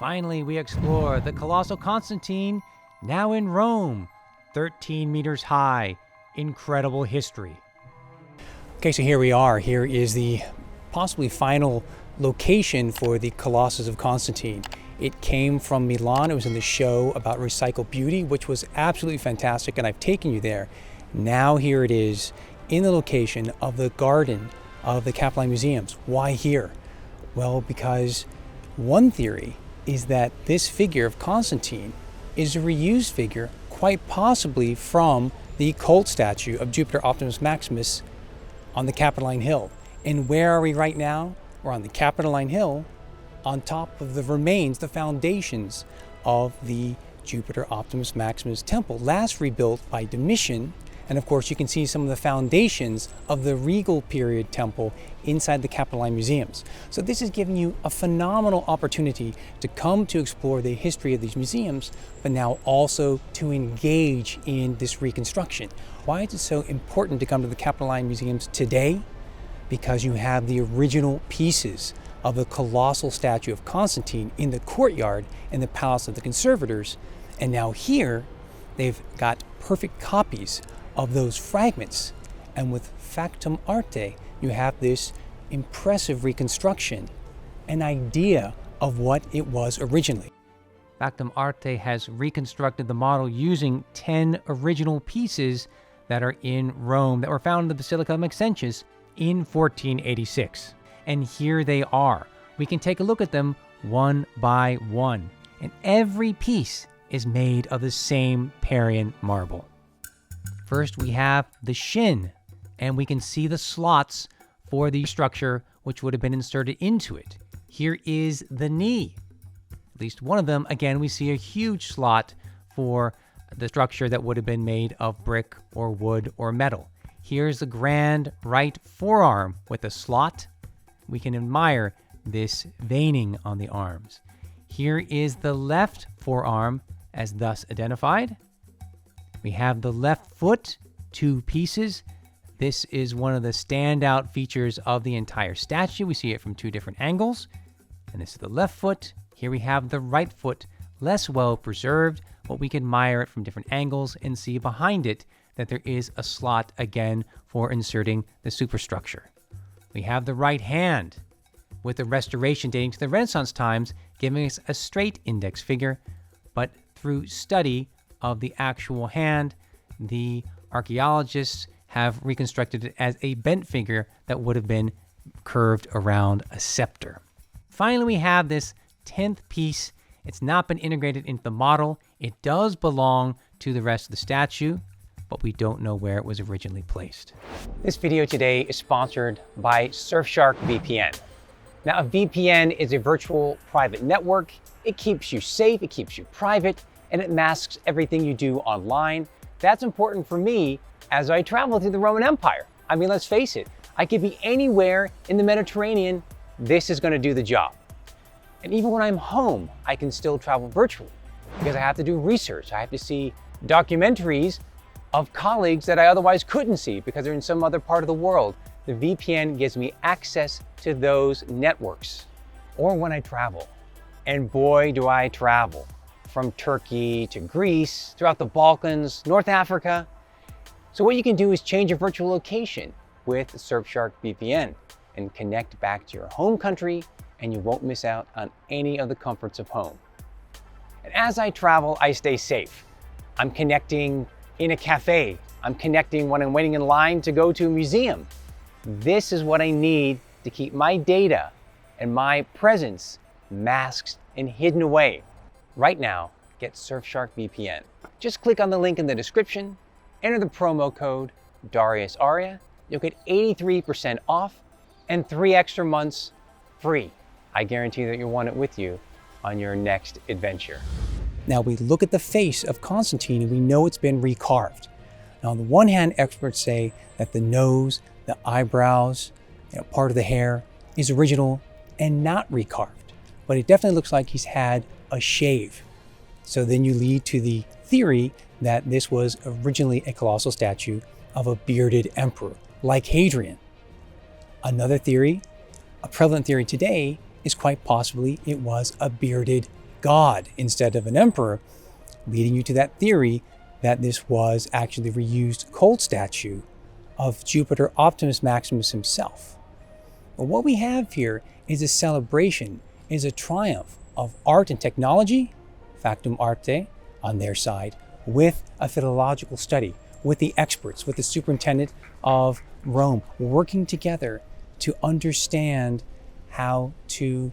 Finally, we explore the colossal Constantine, now in Rome, 13 meters high. Incredible history. Okay, so here we are. Here is the possibly final location for the Colossus of Constantine. It came from Milan. It was in the show about recycled beauty, which was absolutely fantastic, and I've taken you there. Now here it is in the location of the garden of the Capitoline Museums. Why here? Well, because one theory is that this figure of Constantine is a reused figure, quite possibly from the cult statue of Jupiter Optimus Maximus on the Capitoline Hill. And where are we right now? We're on the Capitoline Hill, on top of the remains, the foundations of the Jupiter Optimus Maximus temple, last rebuilt by Domitian. And of course, you can see some of the foundations of the regal period temple inside the Capitoline Museums. So this has given you a phenomenal opportunity to come to explore the history of these museums, but now also to engage in this reconstruction. Why is it so important to come to the Capitoline Museums today? Because you have the original pieces of the colossal statue of Constantine in the courtyard in the Palace of the Conservators. And now here, they've got perfect copies of those fragments. And with Factum Arte, you have this impressive reconstruction, an idea of what it was originally. Factum Arte has reconstructed the model using 10 original pieces that are in Rome that were found in the Basilica of Maxentius in 1486. And here they are. We can take a look at them one by one. And every piece is made of the same Parian marble. First, we have the shin, and we can see the slots for the structure which would have been inserted into it. Here is the knee. At least one of them, again, we see a huge slot for the structure that would have been made of brick or wood or metal. Here's the grand right forearm with a slot. We can admire this veining on the arms. Here is the left forearm as thus identified. We have the left foot, 2 pieces. This is one of the standout features of the entire statue. We see it from 2 different angles. And this is the left foot. Here we have the right foot, less well preserved, but we can admire it from different angles and see behind it that there is a slot again for inserting the superstructure. We have the right hand with the restoration dating to the Renaissance times, giving us a straight index figure, but through study of the actual hand, the archaeologists have reconstructed it as a bent figure that would have been curved around a scepter. Finally, we have this 10th piece. It's not been integrated into the model. It does belong to the rest of the statue, but we don't know where it was originally placed. This video today is sponsored by Surfshark VPN. Now, a VPN is a virtual private network. It keeps you safe, it keeps you private, and it masks everything you do online. That's important for me as I travel through the Roman Empire. I mean, let's face it, I could be anywhere in the Mediterranean. This is going to do the job. And even when I'm home, I can still travel virtually because I have to do research. I have to see documentaries of colleagues that I otherwise couldn't see because they're in some other part of the world. The VPN gives me access to those networks. Or when I travel, and boy, do I travel. From Turkey to Greece, throughout the Balkans, North Africa. So what you can do is change your virtual location with Surfshark VPN and connect back to your home country, and you won't miss out on any of the comforts of home. And as I travel, I stay safe. I'm connecting in a cafe. I'm connecting when I'm waiting in line to go to a museum. This is what I need to keep my data and my presence masked and hidden away. Right now, get Surfshark VPN. Just click on the link in the description, enter the promo code Darius Aria. You'll get 83% off and 3 extra months free. I guarantee that you'll want it with you on your next adventure. Now we look at the face of Constantine and we know it's been recarved. Now on the one hand, experts say that the nose, the eyebrows, part of the hair is original and not recarved. But it definitely looks like he's had a shave. So then you lead to the theory that this was originally a colossal statue of a bearded emperor, like Hadrian. Another theory, a prevalent theory today, is quite possibly it was a bearded god instead of an emperor, leading you to that theory that this was actually the reused cold statue of Jupiter Optimus Maximus himself. But what we have here is a celebration, is a triumph of art and technology, Factum Arte on their side, with a philological study, with the experts, with the superintendent of Rome, working together to understand how to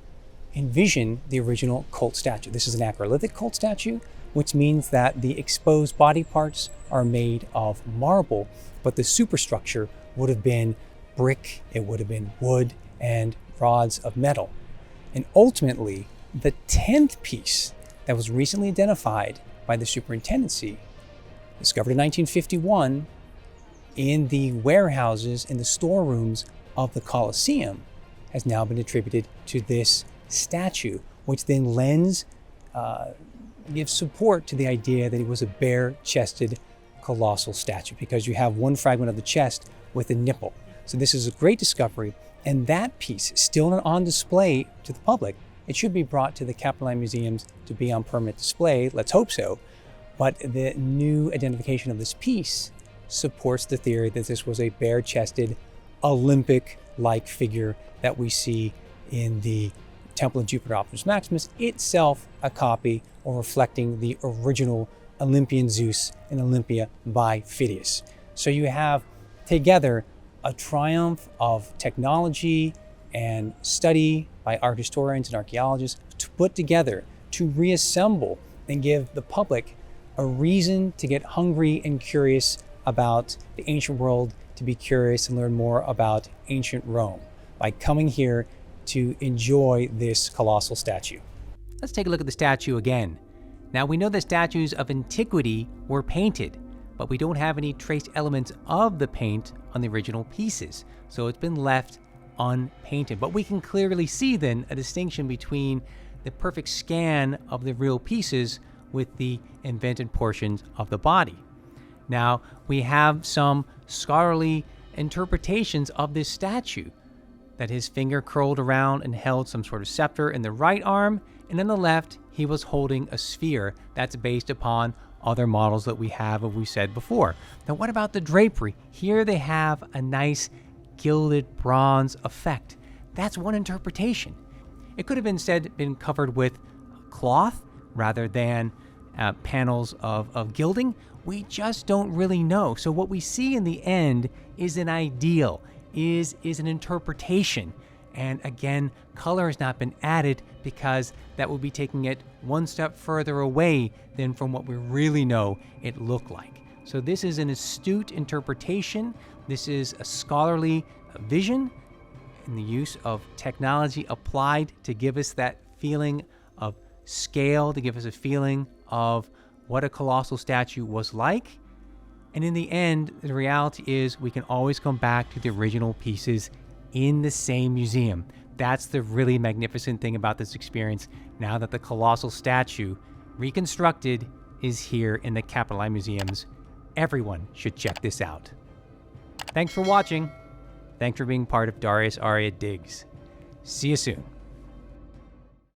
envision the original cult statue. This is an acrolithic cult statue, which means that the exposed body parts are made of marble, but the superstructure would have been brick, it would have been wood, and rods of metal. And ultimately, the 10th piece that was recently identified by the superintendency, discovered in 1951 in the warehouses, in the storerooms of the Colosseum, has now been attributed to this statue, which then gives support to the idea that it was a bare-chested colossal statue, because you have one fragment of the chest with a nipple. So this is a great discovery, and that piece is still on display to the public. It should be brought to the Capitoline Museums to be on permanent display, let's hope so, but the new identification of this piece supports the theory that this was a bare-chested, Olympic-like figure that we see in the Temple of Jupiter Optimus Maximus, itself a copy or reflecting the original Olympian Zeus in Olympia by Phidias. So you have together a triumph of technology and study by art historians and archaeologists to put together, to reassemble and give the public a reason to get hungry and curious about the ancient world, to be curious and learn more about ancient Rome by coming here to enjoy this colossal statue. Let's take a look at the statue again. Now we know that statues of antiquity were painted, but we don't have any trace elements of the paint on the original pieces, so it's been left unpainted. But we can clearly see then a distinction between the perfect scan of the real pieces with the invented portions of the body. Now we have some scholarly interpretations of this statue, that his finger curled around and held some sort of scepter in the right arm, and in the left he was holding a sphere. That's based upon other models that we have, as we said before. Now what about the drapery? Here they have a nice gilded bronze effect. That's one interpretation. It could have instead been covered with cloth rather than panels of gilding. We just don't really know. So what we see in the end is an ideal, is an interpretation. And again, color has not been added because that would be taking it one step further away than from what we really know it looked like. So this is an astute interpretation. This is a scholarly vision and the use of technology applied to give us that feeling of scale, to give us a feeling of what a colossal statue was like. And in the end, the reality is we can always come back to the original pieces in the same museum. That's the really magnificent thing about this experience. Now that the colossal statue, reconstructed, is here in the Capitoline Museums, everyone should check this out. Thanks for watching. Thanks for being part of Darius Aria Digs. See you soon.